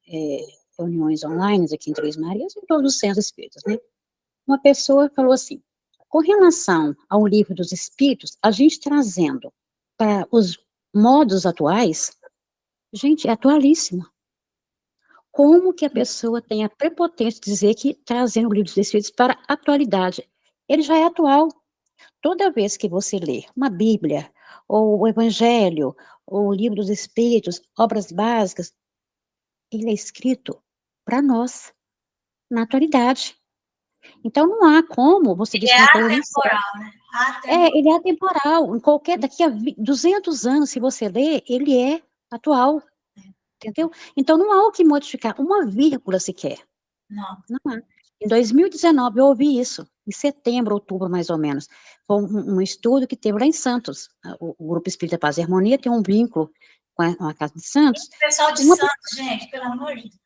reuniões online aqui em Três Marias, em todos os centros espíritas, né? Uma pessoa falou assim, com relação ao livro dos espíritos, a gente trazendo para os modos atuais, gente, é atualíssimo. Como que a pessoa tem a prepotência de dizer que trazendo o livro dos espíritos para a atualidade? Ele já é atual. Toda vez que você lê uma Bíblia, ou o Evangelho, ou o livro dos Espíritos, obras básicas, ele é escrito para nós, na atualidade. Então, não há como você Ele dizer é que uma coisa não serve. atemporal, né? Atemporal. Ele é atemporal. Daqui a 200 anos, se você ler, ele é atual. Entendeu? Então, não há o que modificar, uma vírgula sequer. Não. Não há. Em 2019, eu ouvi isso, em setembro, outubro, mais ou menos. Foi um estudo que teve lá em Santos. O Grupo Espírita Paz e Harmonia tem um vínculo com a Casa de Santos. O pessoal de Santos, gente, pelo amor de Deus.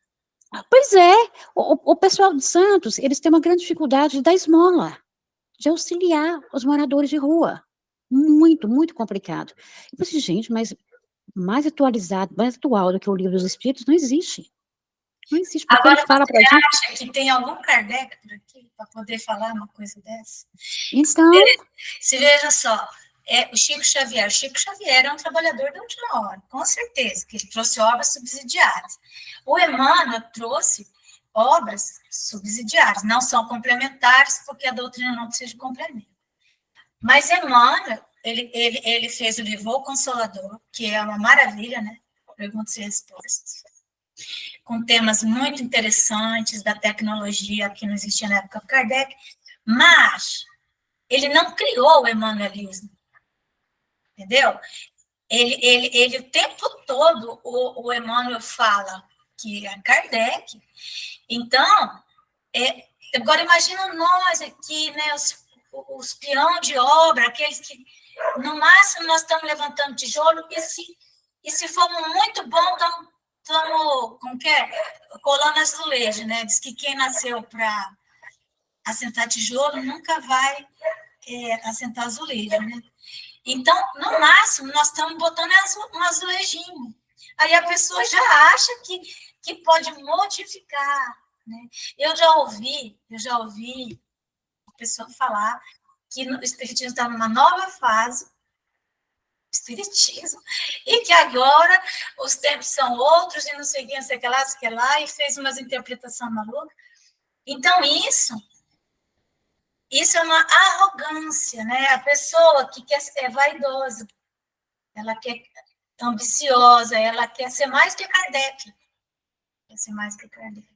Pois é, o pessoal de Santos, eles têm uma grande dificuldade de dar esmola, de auxiliar os moradores de rua. Muito, muito complicado. Eu falei assim, gente, mas mais atualizado, mais atual do que o Livro dos Espíritos não existe. Não existe, porque ele Agora, fala você para a gente. acha que tem algum Kardec por aqui para poder falar uma coisa dessa? Então, Se veja só, o Chico Xavier é um trabalhador da última hora, com certeza, que ele trouxe obras subsidiárias. O Emmanuel trouxe obras subsidiárias, não são complementares, porque a doutrina não precisa de complemento. Mas Emmanuel, ele fez o livro O Consolador, que é uma maravilha, né? Perguntas e respostas, com temas muito interessantes da tecnologia que não existia na época do Kardec, mas ele não criou o emanuelismo, entendeu? Ele o tempo todo, o Emmanuel fala que é Kardec. Então, agora imagina nós aqui, né, os peão de obra, aqueles que, no máximo, nós estamos levantando tijolo, e se for muito bom, estamos, como que é? Colando azulejo, né? Diz que quem nasceu para assentar tijolo nunca vai assentar azulejo, né? Então, no máximo, nós estamos botando um azulejinho. Aí a pessoa já acha que pode modificar, né? Eu já ouvi a pessoa falar que o espiritismo está numa nova fase, espiritismo, e que agora os tempos são outros, e não sei quem, sei que lá, e fez umas interpretações malucas. Então, isso é uma arrogância, né? A pessoa que é vaidosa, ela quer ambiciosa, ela quer ser mais que Kardec. Quer ser mais que Kardec.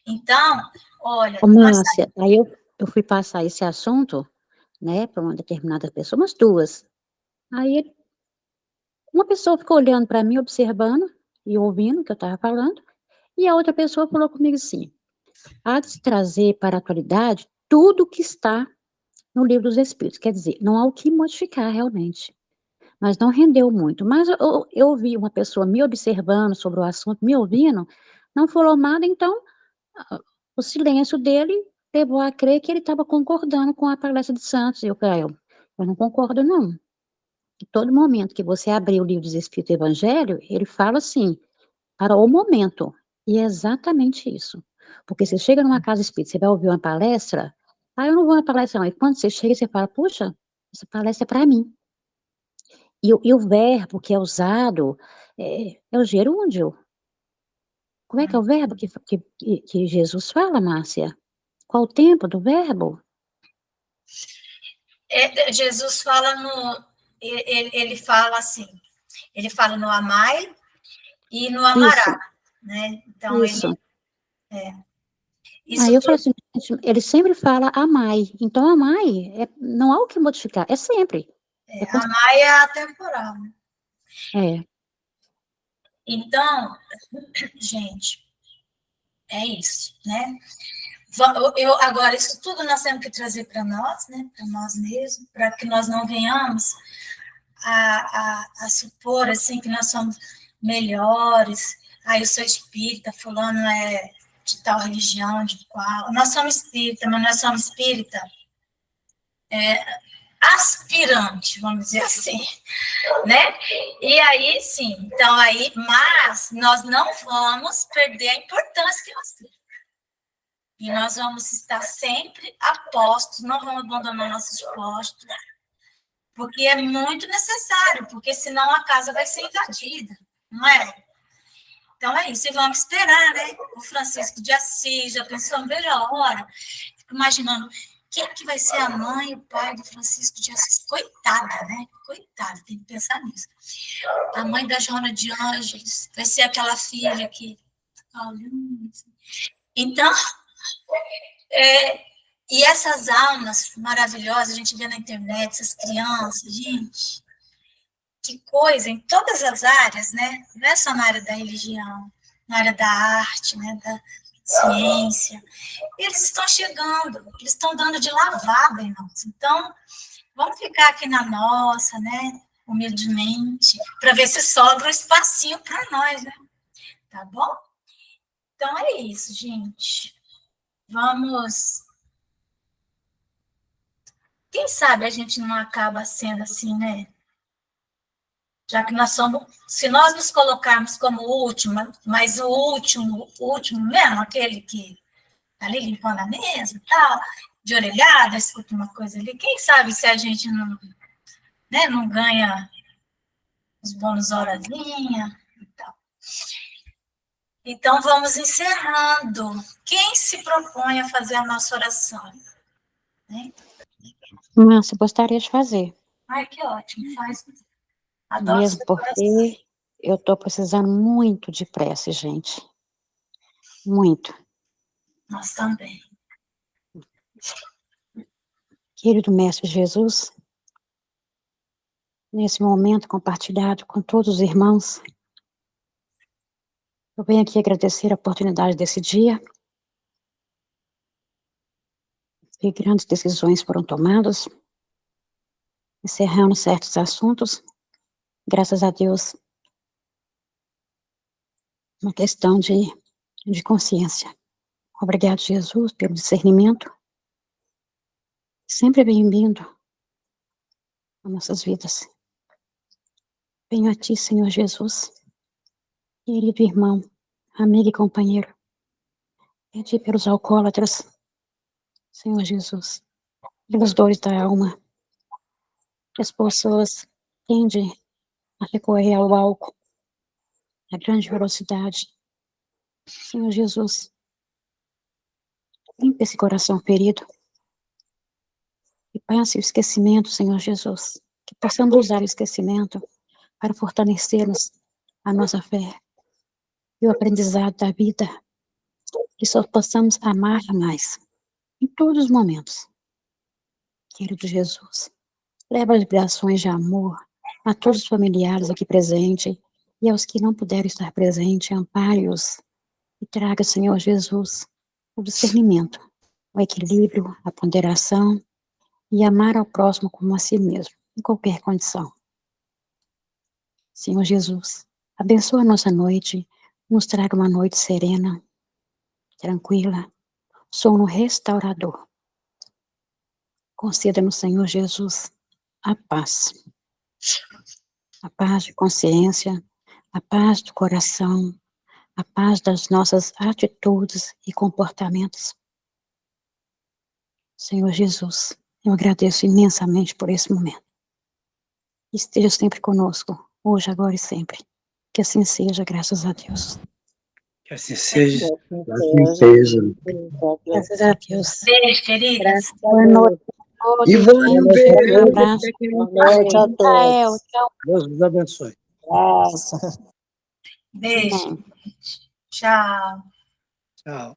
Então, olha... Márcia, aí eu fui passar esse assunto, né, para uma determinada pessoa, umas duas. Aí uma pessoa ficou olhando para mim, observando e ouvindo o que eu estava falando, e a outra pessoa falou comigo assim, há de se trazer para a atualidade tudo que está no Livro dos Espíritos, quer dizer, não há o que modificar realmente, mas não rendeu muito. Mas eu ouvi uma pessoa me observando sobre o assunto, me ouvindo, não falou nada, então o silêncio dele levou a crer que ele estava concordando com a palestra de Santos. Eu não concordo, não. Em todo momento que você abrir o Livro dos Espíritos e Evangelho, ele fala assim, para o momento. E é exatamente isso. Porque você chega numa casa espírita, você vai ouvir uma palestra, eu não vou na palestra não. E quando você chega, você fala, puxa, essa palestra é para mim. E o verbo que é usado é o gerúndio. Como é que é o verbo que Jesus fala, Márcia? Qual o tempo do verbo? Jesus fala ele fala assim, ele fala no amai e no amará, Isso. né? Então, Isso. Isso Aí eu tudo, falei assim, gente, ele sempre fala amai. Então, amai, não há o que modificar, é sempre. a Maia é atemporal. É. Então, gente, é isso, né? Agora, isso tudo nós temos que trazer para nós, né? Para nós mesmos, para que nós não venhamos a supor, assim, que nós somos melhores. Eu sou espírita, fulano é de tal religião, de qual. Nós somos espírita, mas nós somos espírita aspirante, vamos dizer assim, né? E aí, sim, então aí, mas nós não vamos perder a importância que nós temos. E nós vamos estar sempre a postos, não vamos abandonar nossos postos, porque é muito necessário, porque senão a casa vai ser invadida, não é? Então é isso, e vamos esperar, né? O Francisco de Assis, já pensou, veja a hora, fico imaginando, quem que vai ser a mãe e o pai do Francisco de Assis? Coitada, né? Coitada, tem que pensar nisso. A mãe da Joana de Ângeles vai ser aquela filha que... Então, e essas almas maravilhosas, a gente vê na internet, essas crianças, gente, que coisa, em todas as áreas, né? Não é só na área da religião, na área da arte, né? Da ciência. Eles estão chegando, eles estão dando de lavada em nós. Então, vamos ficar aqui na nossa, né? Humildemente, para ver se sobra um espacinho para nós, né? Tá bom? Então, é isso, gente. Vamos... Quem sabe a gente não acaba sendo assim, né? Já que nós somos, se nós nos colocarmos como último, mas o último mesmo, aquele que está ali limpando a mesa e tal, de orelhada, escuta uma coisa ali, quem sabe se a gente não, né, não ganha os bônus horazinha e tal. Então, vamos encerrando. Quem se propõe a fazer a nossa oração? Né? Nossa, eu gostaria de fazer. Ai, que ótimo, faz. Adoro Mesmo porque eu estou precisando muito de prece, gente. Muito. Nós também. Querido Mestre Jesus, nesse momento compartilhado com todos os irmãos, eu venho aqui agradecer a oportunidade desse dia, que grandes decisões foram tomadas, encerrando certos assuntos, graças a Deus, uma questão de consciência. Obrigado, Jesus, pelo discernimento, sempre bem-vindo às nossas vidas. Venho a Ti, Senhor Jesus, querido irmão, amigo e companheiro, pedir pelos alcoólatras, Senhor Jesus, pelas dores da alma, que as pessoas tendem a recorrer ao álcool, a grande velocidade. Senhor Jesus, limpa esse coração ferido, e passe o esquecimento, Senhor Jesus, que possamos usar o esquecimento para fortalecermos a nossa fé e o aprendizado da vida, que só possamos amar mais, em todos os momentos. Querido Jesus, leva as vibrações de amor a todos os familiares aqui presentes e aos que não puderam estar presentes, ampare-os e traga, Senhor Jesus, o discernimento, o equilíbrio, a ponderação e amar ao próximo como a si mesmo, em qualquer condição. Senhor Jesus, abençoa a nossa noite, nos traga uma noite serena, tranquila, sono restaurador. Conceda-nos, Senhor Jesus, a paz de consciência, a paz do coração, a paz das nossas atitudes e comportamentos. Senhor Jesus, eu agradeço imensamente por esse momento. Esteja sempre conosco, hoje, agora e sempre. Que assim seja, graças a Deus. Que assim seja. Assim seja. Graças a Deus. Beijo, queridas. Boa noite. E vamos ver. Um abraço. Boa noite a Rafael, todos. tchau. Deus vos abençoe. Graças. Beijo. Amém. Tchau. Tchau.